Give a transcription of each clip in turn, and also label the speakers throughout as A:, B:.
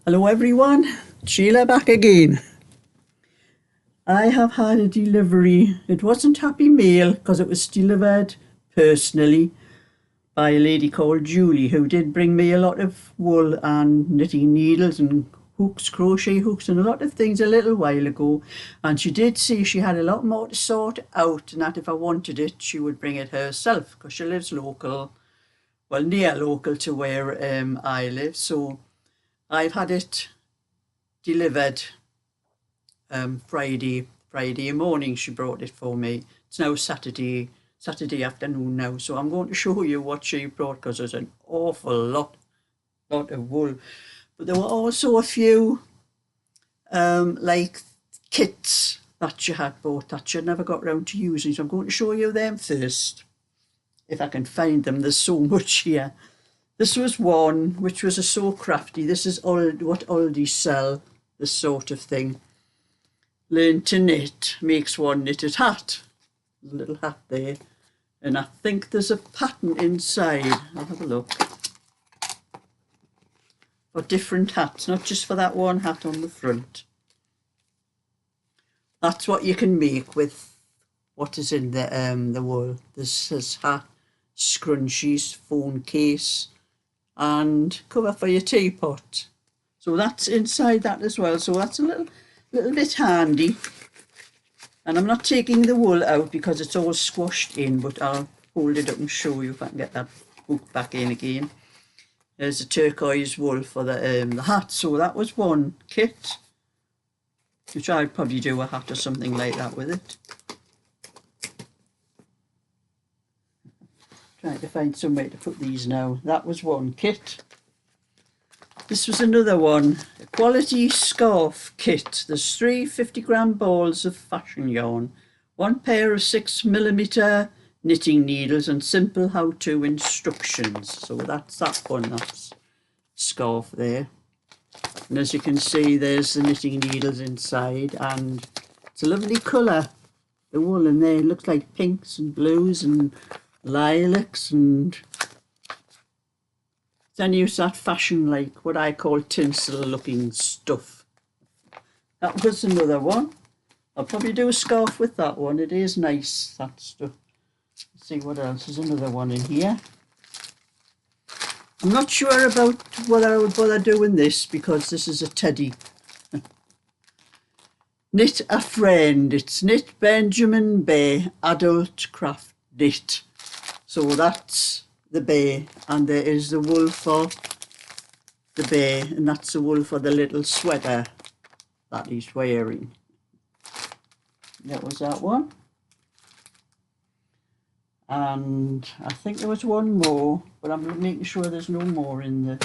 A: Hello everyone, Sheila back again. I have had a delivery. It wasn't Happy Mail because it was delivered personally by a lady called Julie, who did bring me a lot of wool and knitting needles and hooks, crochet hooks and a lot of things a little while ago. And she did say she had a lot more to sort out and that if I wanted it she would bring it herself because she lives local, well near local to where I live. So I've had it delivered Friday morning. She brought it for me. It's now Saturday afternoon now, so I'm going to show you what she brought because there's an awful lot of wool, but there were also a few like kits that she had bought that she never got round to using, so I'm going to show you them first if I can find them. There's so much here. This was one which was a So Crafty. This is what Aldi sell, this sort of thing. Learn to knit, makes one knitted hat. There's a little hat there. And I think there's a pattern inside. I'll have a look. For different hats, not just for that one hat on the front. That's what you can make with what is in the wool. This is hat, scrunchies, phone case, and cover for your teapot. So that's inside that as well. So that's a little bit handy. And I'm not taking the wool out because it's all squashed in, but I'll hold it up and show you if I can get that hook back in again. There's a turquoise wool for the hat. So that was one kit, which I'd probably do a hat or something like that with it. Trying to find somewhere to put these now. That was one kit. This was another one, a quality scarf kit. There's 3 50-gram balls of fashion yarn, 1 pair of 6mm knitting needles and simple how-to instructions. So that's that one, that's scarf there. And as you can see, there's the knitting needles inside, and it's a lovely colour. The wool in there looks like pinks and blues and lilacs, and then use that fashion, like what I call tinsel looking stuff. That was another one. I'll probably do a scarf with that one. It is nice, that stuff. Let's see what else. There's another one in here. I'm not sure about whether I would bother doing this because this is a teddy. Knit a Friend. It's Knit Benjamin Bay Adult Craft Knit. So that's the bear, and there is the wool for the bear, and that's the wool for the little sweater that he's wearing. That was that one. And I think there was one more, but I'm making sure there's no more in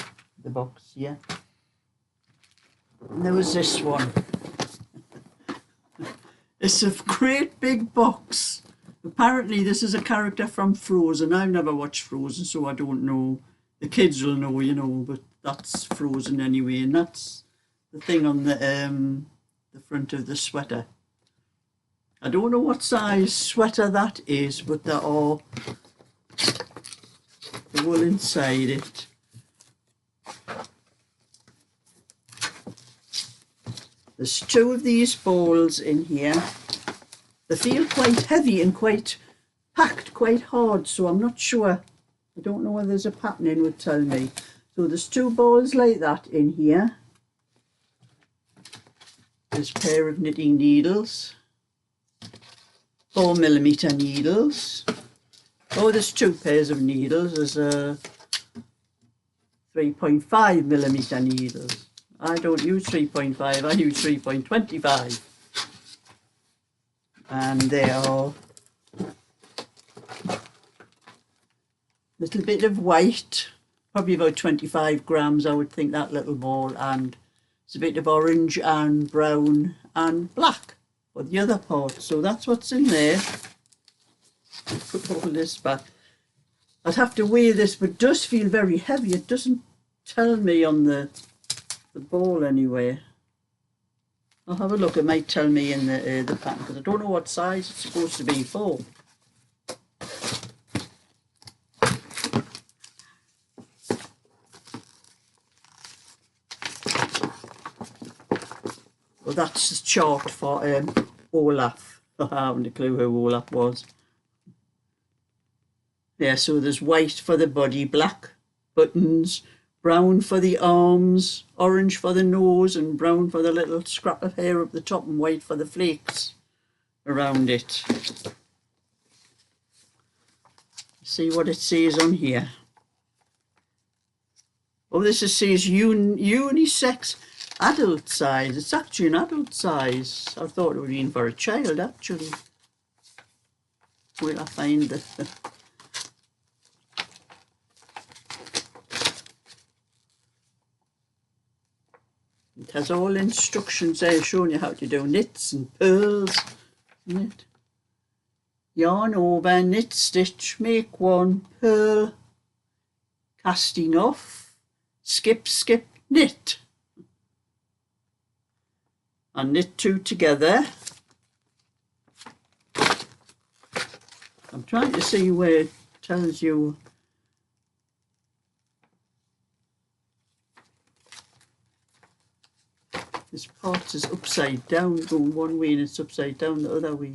A: the box here. And there was this one. It's a great big box. Apparently this is a character from Frozen. I've never watched Frozen, so I don't know. The kids will know, you know, but that's Frozen anyway. And that's the thing on the front of the sweater. I don't know what size sweater that is, but there are the wool inside it. There's 2 of these balls in here. They feel quite heavy and quite packed, quite hard, so I'm not sure. I don't know whether there's a pattern in would tell me. So there's 2 balls like that in here. There's a pair of knitting needles, 4mm needles. Oh, there's 2 pairs of needles. There's a 3.5mm needles. I don't use 3.5, I use 3.25. And they are a little bit of white, probably about 25 grams, I would think, that little ball, and it's a bit of orange and brown and black for the other part. So that's what's in there. Put all this back. I'd have to weigh this, but it does feel very heavy. It doesn't tell me on the ball anyway. I'll have a look. It might tell me in the pattern because I don't know what size it's supposed to be for. But that's the chart for Olaf. I haven't a clue who Olaf was. Yeah, so there's white for the body, black buttons, brown for the arms, orange for the nose, and brown for the little scrap of hair up the top, and white for the flakes around it. See what it says on here. Oh, this says unisex adult size. It's actually an adult size. I thought it would be for a child, actually. Will I find the... It has all instructions there showing you how to do knits and purls. Knit. Yarn over, knit, stitch, make one, purl, casting off, skip, skip, knit. And knit two together. I'm trying to see where it tells you. This part is upside down, going one way and it's upside down the other way.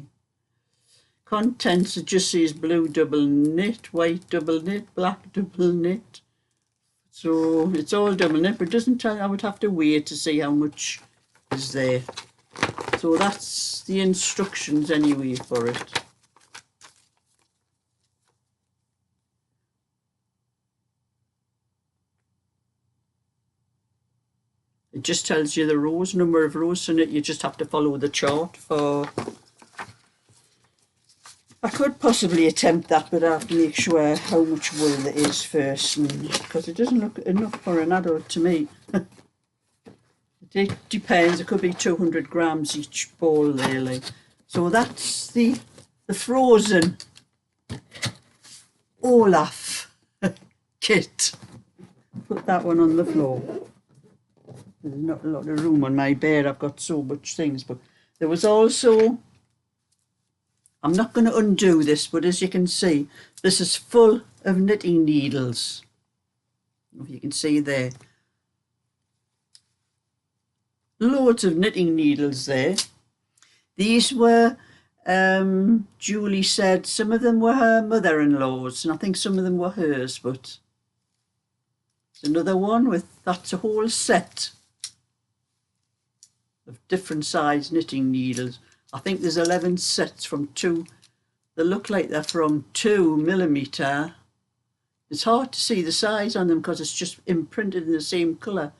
A: Contents, it just says blue double knit, white double knit, black double knit. So it's all double knit, but it doesn't tell. I would have to wait to see how much is there. So that's the instructions anyway for it. It just tells you the rows, number of rows in it. You just have to follow the chart for... I could possibly attempt that, but I have to make sure how much wool there is first, because it doesn't look enough for an adult to me. It depends. It could be 200 grams each ball there, like. So that's the frozen Olaf kit. Put that one on the floor. There's not a lot of room on my bed. I've got so much things, but there was also... I'm not going to undo this, but as you can see, this is full of knitting needles. If you can see there. Loads of knitting needles there. These were, Julie said, some of them were her mother-in-law's, and I think some of them were hers, but there's another one with, that's a whole set of different size knitting needles. I think there's 11 sets from 2. They look like they're from 2mm. It's hard to see the size on them because it's just imprinted in the same colour.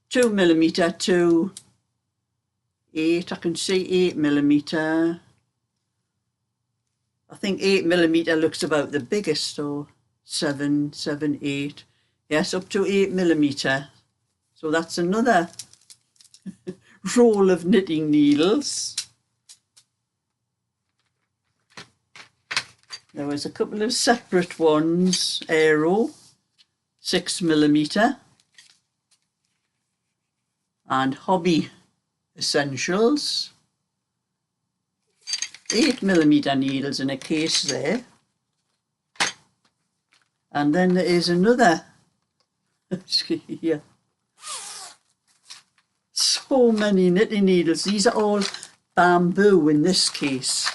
A: 2mm to 8. I can see 8mm. I think 8mm looks about the biggest, or 7, 8. Yes, up to 8mm. So that's another roll of knitting needles. There was a couple of separate ones, Aero, 6mm, and Hobby Essentials, 8mm needles in a case there. And then there is another, here, so many knitting needles. These are all bamboo in this case,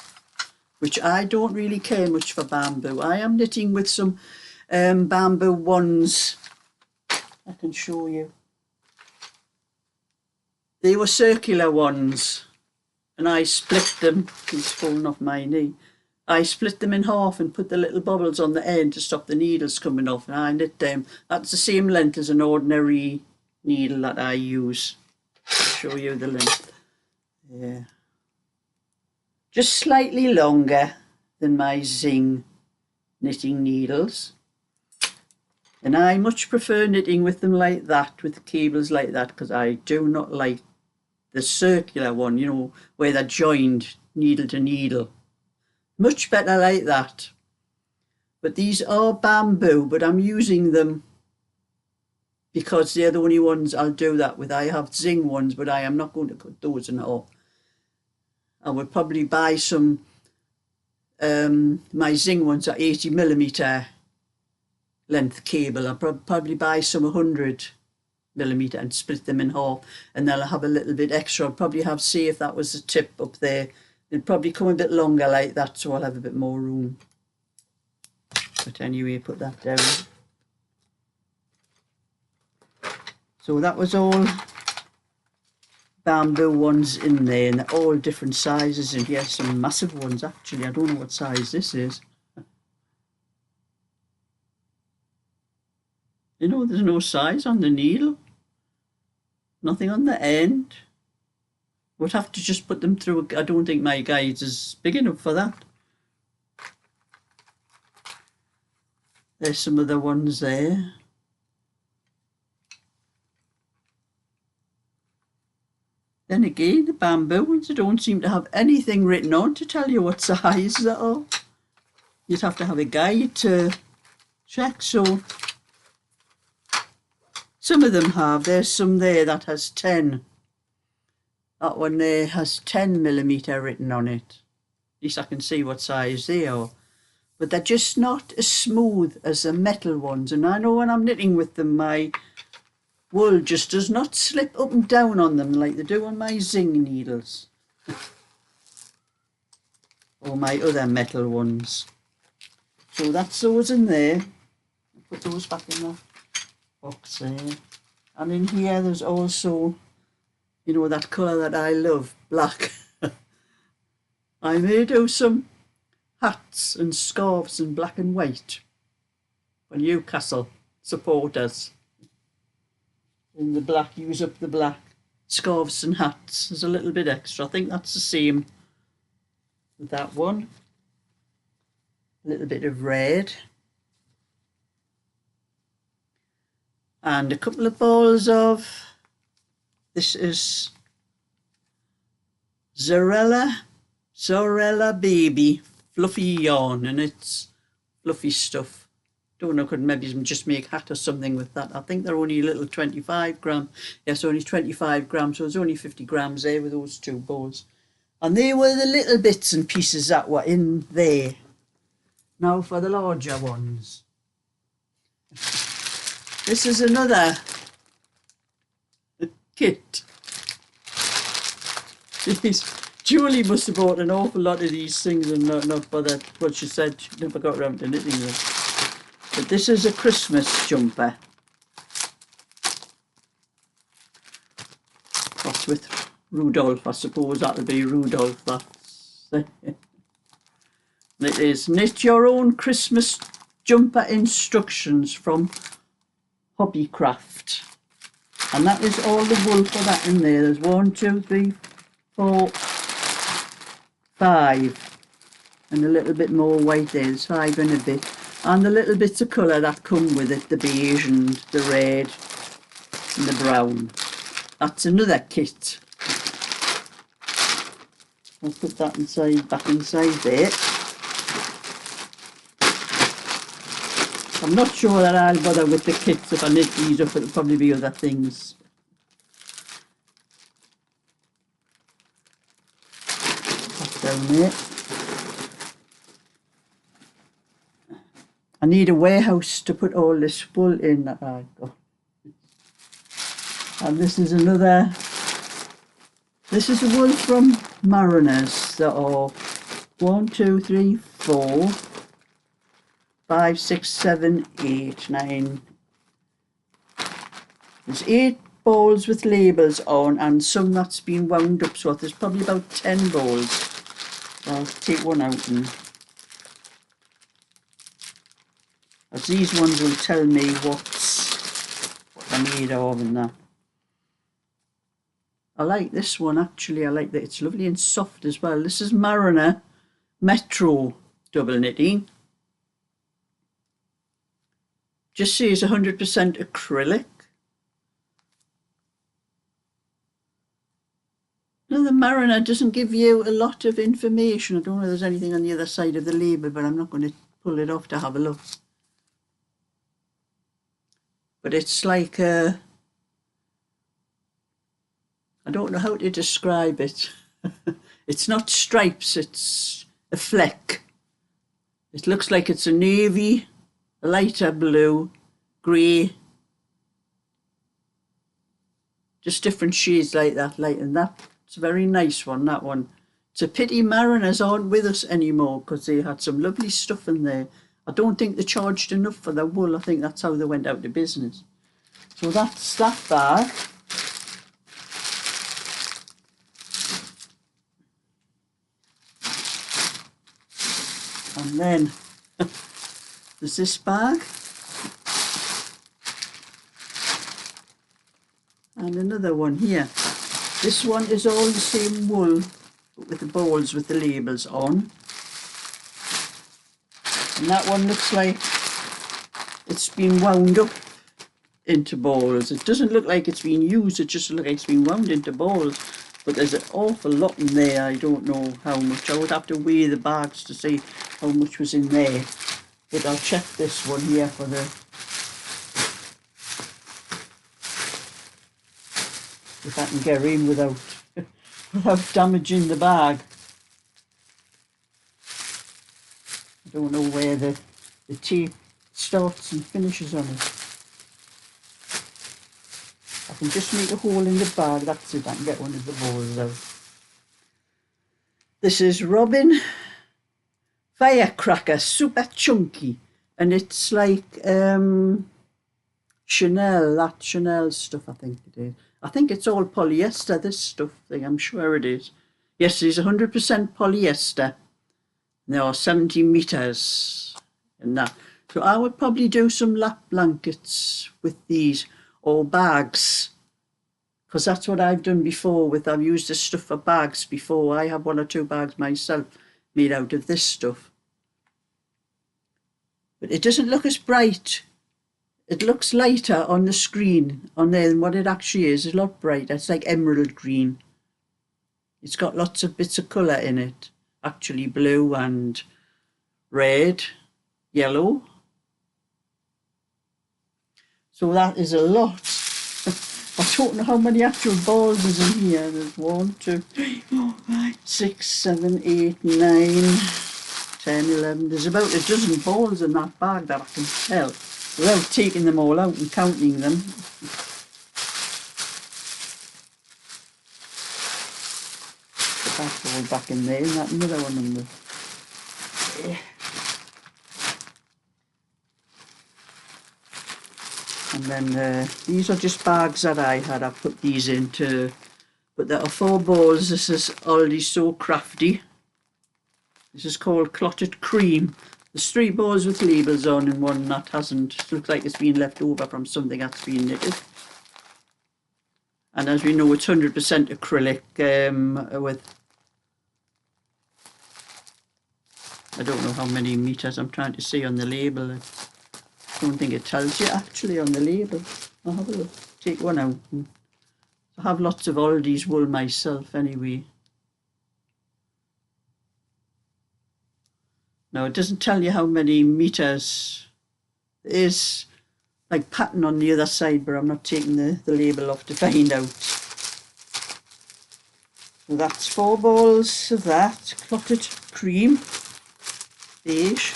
A: which I don't really care much for bamboo. I am knitting with some bamboo ones. I can show you. They were circular ones, and I split them. It's falling off my knee. I split them in half and put the little bubbles on the end to stop the needles coming off, and I knit them. That's the same length as an ordinary needle that I use. I'll show you the length. Yeah. Just slightly longer than my Zing knitting needles. And I much prefer knitting with them like that, with the cables like that, because I do not like the circular one, you know, where they're joined needle to needle. Much better like that. But these are bamboo, but I'm using them because they're the only ones I'll do that with. I have Zing ones, but I am not going to cut those in half. I would probably buy some, my Zing ones are 80mm length cable. I'll probably buy some 100 millimetre and split them in half, and then I'll have a little bit extra. I'll probably have, see if that was a tip up there, it'll probably come a bit longer like that, so I'll have a bit more room. But anyway, put that down. So that was all bamboo ones in there, and they're all different sizes, and here's some massive ones actually. I don't know what size this is. You know, there's no size on the needle, nothing on the end. Would have to just put them through. I don't think my guide is big enough for that. There's some of the ones there. Then again, the bamboo ones, they don't seem to have anything written on to tell you what size they are. You'd have to have a guide to check. So some of them have. There's some there that has 10. That one there has 10 millimetre written on it. At least I can see what size they are. But they're just not as smooth as the metal ones. And I know when I'm knitting with them, my wool just does not slip up and down on them like they do on my zing needles. Or my other metal ones. So that's those in there. I'll put those back in the box there. And in here there's also, you know, that colour that I love, black. I may do some hats and scarves in black and white for Newcastle supporters. In the black, use up the black. Scarves and hats, there's a little bit extra. I think that's the same with that one. A little bit of red. And a couple of balls of, this is Zorella Baby fluffy yarn, and it's fluffy stuff. Don't know, could maybe just make a hat or something with that. I think they're only a little 25 gram. Yes, only 25 grams, so there's only 50 grams there with those two balls. And they were the little bits and pieces that were in there. Now for the larger ones. This is another kit. Julie must have bought an awful lot of these things and not bothered. What she said, she never got around to knitting them. But this is a Christmas jumper. What's with Rudolph? I suppose that'll be Rudolph. That's it is knit your own Christmas jumper instructions from Hobbycraft. And that is all the wool for that in there. There's 1, 2, 3, 4, 5. And a little bit more white there. There's 5 and a bit. And the little bits of colour that come with it, the beige and the red and the brown. That's another kit. I'll put that inside, back inside there. I'm not sure that I'll bother with the kits. If I knit these up, it'll probably be other things. That's down there. I need a warehouse to put all this wool in that I've got. And this is another, this is wool from Mariners that are 1, 2, 3, 4, 5, 6, 7, 8, 9. There's 8 balls with labels on and some that's been wound up, so there's probably about 10 balls. I'll take one out, and as these ones will tell me what they're made of and that. I like this one actually. I like that it's lovely and soft as well. This is Mariner Metro double knitting. Just says 100% acrylic. Now the Mariner doesn't give you a lot of information. I don't know if there's anything on the other side of the label, but I'm not going to pull it off to have a look. But it's like a, I don't know how to describe it. It's not stripes, it's a fleck. It looks like it's a navy, a lighter blue, grey, just different shades like that, and that's a very nice one, that one. It's a pity Mariners aren't with us anymore, because they had some lovely stuff in there. I don't think they charged enough for their wool. I think that's how they went out of business. So that's that bag. And then there's this bag. And another one here. This one is all the same wool, but with the balls with the labels on. And that one looks like it's been wound up into balls. It doesn't look like it's been used, it just looks like it's been wound into balls. But there's an awful lot in there. I don't know how much. I would have to weigh the bags to see how much was in there. But I'll check this one here for the... if I can get in without damaging the bag. I don't know where the tape starts and finishes on it. I can just make a hole in the bag, that's it, I can get one of the balls out. This is Robin Firecracker, super chunky, and it's like Chanel, that Chanel stuff, I think it is. I think it's all polyester, this stuff thing, I'm sure it is. Yes, it is 100% polyester. There are 70 meters in that. So I would probably do some lap blankets with these, or bags, because that's what I've done before with, I've used this stuff for bags before. I have 1 or 2 bags myself made out of this stuff. But it doesn't look as bright. It looks lighter on the screen on there than what it actually is. It's a lot brighter. It's like emerald green. It's got lots of bits of colour in it. Actually blue and red, yellow. So that is a lot. I don't know how many actual balls is in here. There's 1, 2, 3, 4, 5, 6, 7, 8, 9, 10, 11. There's about a dozen balls in that bag that I can tell, without taking them all out and counting them. Put that all back in there, and that another one in there. Yeah. And then these are just bags that I had. I put these into, but there are 4 balls. This is already so crafty. This is called clotted cream. There's 3 balls with labels on and 1 that hasn't. It looks like it's been left over from something that's been knitted. And as we know, it's 100% acrylic with, I don't know how many meters I'm trying to see on the label. I don't think it tells you actually on the label. I'll have a look, take one out. I have lots of Aldi's wool myself anyway. Now it doesn't tell you how many meters. There is like pattern on the other side, but I'm not taking the label off to find out. So that's 4 balls of that clotted cream, beige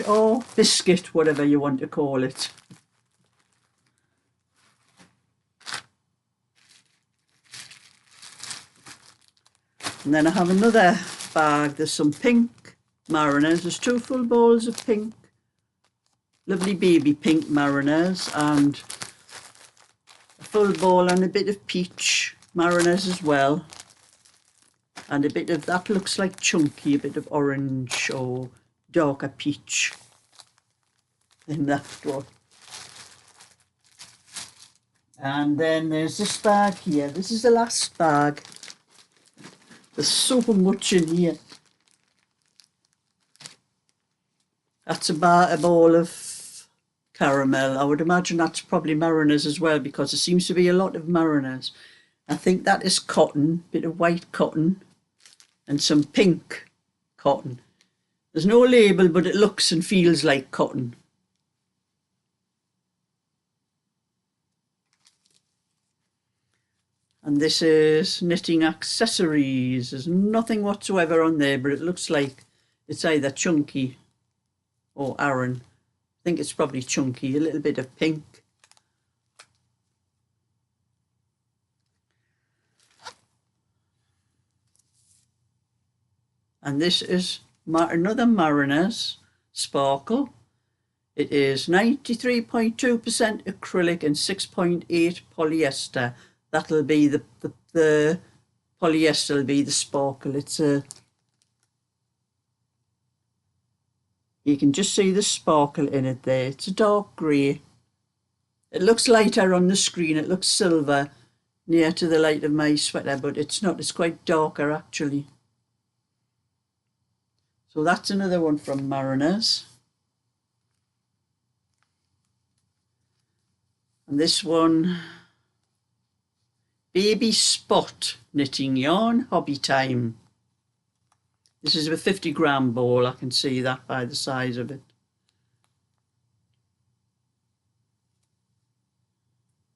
A: or biscuit, whatever you want to call it. And then I have another bag. There's some pink Mariners. There's 2 full balls of pink, lovely baby pink Mariners, and a full ball and a bit of peach Mariners as well, and a bit of that looks like chunky, a bit of orange or darker peach in that one. And then there's this bag here. This is the last bag. There's so much in here. That's a ball of caramel. I would imagine that's probably Mariners as well, because there seems to be a lot of Mariners. I think that is cotton, bit of white cotton and some pink cotton. There's no label, but it looks and feels like cotton. And this is knitting accessories. There's nothing whatsoever on there, but it looks like it's either chunky or Aran. I think it's probably chunky. A little bit of pink, And this is another Mariners Sparkle. It is 93.2% acrylic and 6.8 polyester. That'll be the polyester will be the sparkle. You can just see the sparkle in it there. It's a dark grey. It looks lighter on the screen. It looks silver near to the light of my sweater, but it's not. It's quite darker actually. So that's another one from Mariners. And this one, Baby Spot Knitting Yarn, Hobby Time. This is a 50-gram ball. I can see that by the size of it.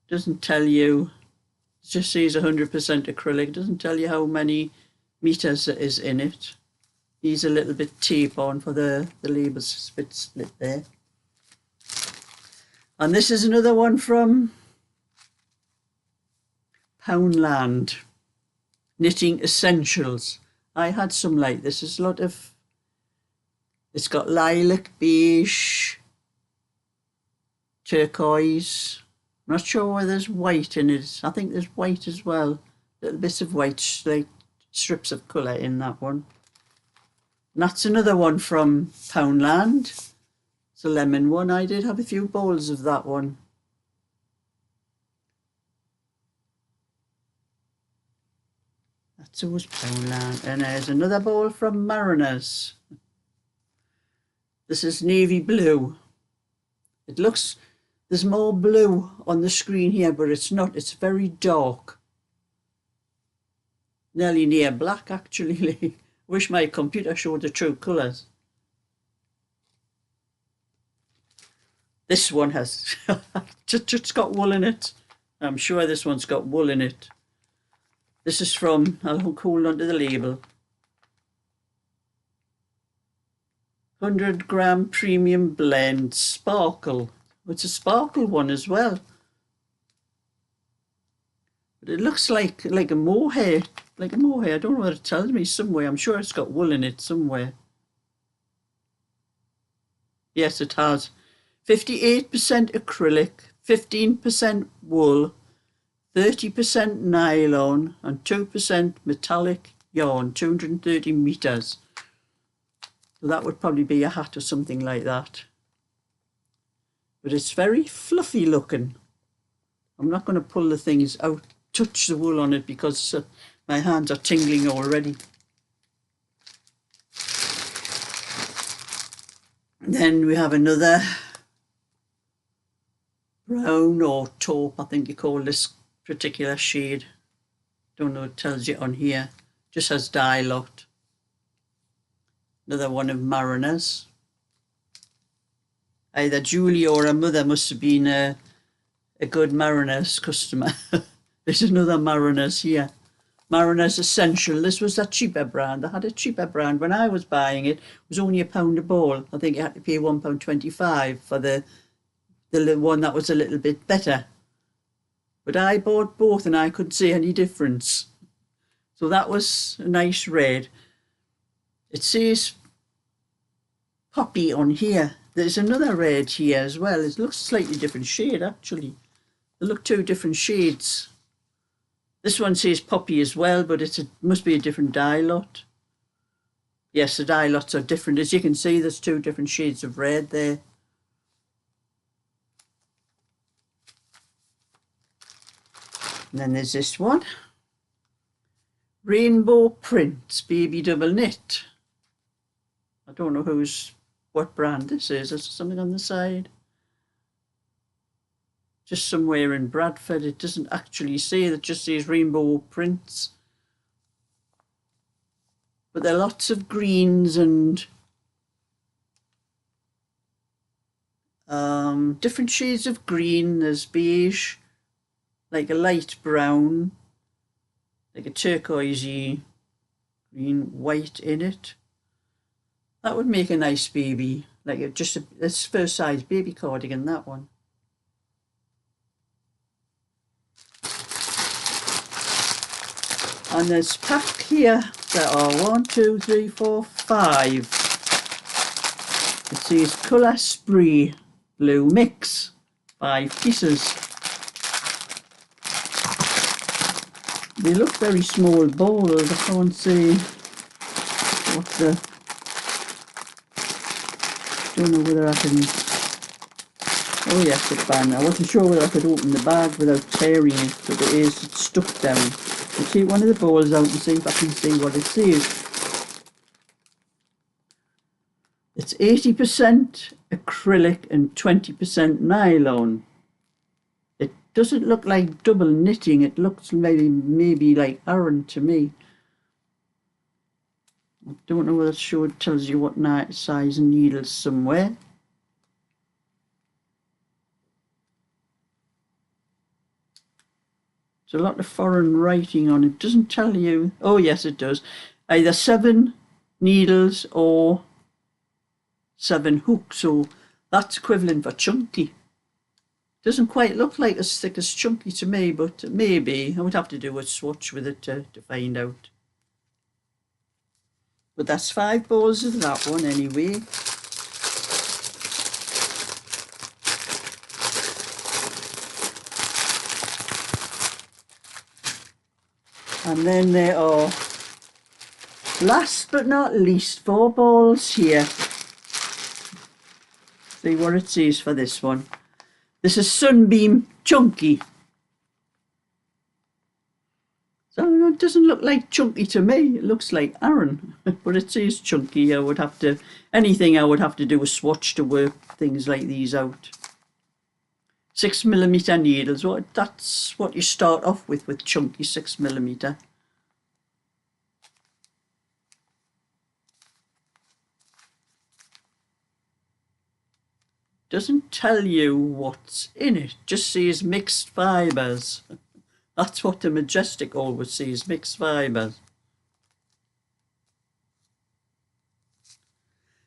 A: Doesn't tell you, it just says 100% acrylic. Doesn't tell you how many meters it is in it. Needs a little bit tape on for the labels bit split there. And this is another one from Poundland, Knitting Essentials. I had some like this. There's a lot of, it's got lilac, beige, turquoise. I'm not sure whether there's white in it. I think there's white as well. Little bits of white, like strips of colour in that one. And that's another one from Poundland. It's a lemon one. I did have a few balls of that one. That's always Poundland. And there's another ball from Mariners. This is navy blue. It looks, there's more blue on the screen here, but it's not. It's very dark. Nearly near black, actually. Wish my computer showed the true colours. This one has, it's got wool in it. I'm sure this one's got wool in it. This is from, I'll hold on to the label. 100-gram premium blend sparkle. It's a sparkle one as well. But it looks like a mohair. Like a mohair. I don't know what it tells me somewhere. I'm sure it's got wool in it somewhere. Yes, it has. 58% acrylic, 15% wool, 30% nylon and 2% metallic yarn, 230 meters. So that would probably be a hat or something like that. But it's very fluffy looking. I'm not going to pull the things out, touch the wool on it because my hands are tingling already. Then we have another brown or taupe, I think you call this particular shade. Don't know, it tells you on here. Just has dye lot. Another one of Mariners. Either Julie or her mother must have been a good Mariners customer. There's another Mariners here. Mariners Essential. This was a cheaper brand. I had a cheaper brand when I was buying it. It was only £1 a ball. I think you had to pay £1.25 for the one that was a little bit better. But I bought both and I couldn't see any difference. So that was a nice red. It says poppy on here. There's another red here as well. It looks a slightly different shade actually. They look two different shades. This one says poppy as well, but it must be a different dye lot. Yes, the dye lots are different. As you can see, there's two different shades of red there. And then there's this one. Rainbow Prints Baby Double Knit. I don't know what brand this is. There's something on the side. Just somewhere in Bradford. It doesn't actually say, it just says Rainbow Prints. But there are lots of greens and different shades of green. There's beige, like a light brown, like a turquoisey green, white in it. That would make a nice baby, like this first size baby cardigan, that one. And there's packed here, there are 1, 2, 3, 4, 5. It says Colour Spree Blue Mix, 5 pieces. They look very small balls. I can't see what the... Don't know whether I can... Oh yes, I can. I wasn't sure whether I could open the bag without tearing it, but it is. It's stuck down. I'll take one of the balls out and see if I can see what it says. It's 80% acrylic and 20% nylon. It doesn't look like double knitting. It looks maybe like Aran to me. I don't know whether it tells you what size needles somewhere. There's a lot of foreign writing on it. It doesn't tell you. Oh yes, it does. Either 7 needles or 7 hooks. So that's equivalent for chunky. Doesn't quite look like as thick as chunky to me, but maybe. I would have to do a swatch with it to find out. But that's 5 balls of that one anyway. And then there are, last but not least, 4 balls here. See what it says for this one. This is Sunbeam Chunky. So it doesn't look like chunky to me. It looks like Aran, but it says chunky. I would have to do a swatch to work things like these out. 6mm needles. Well, that's what you start off with chunky 6mm. Doesn't tell you what's in it. Just says mixed fibres. That's what the Majestic always says, mixed fibres.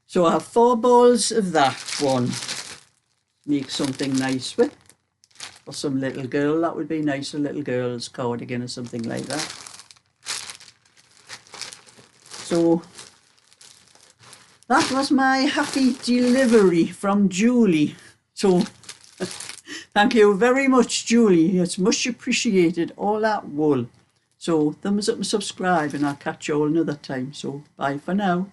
A: So I have 4 balls of that one. Make something nice with. For some little girl, that would be nice, a little girl's cardigan or something like that. So that was my happy delivery from Julie. So thank you very much, Julie. It's much appreciated, all that wool. So thumbs up and subscribe, and I'll catch you all another time. So bye for now.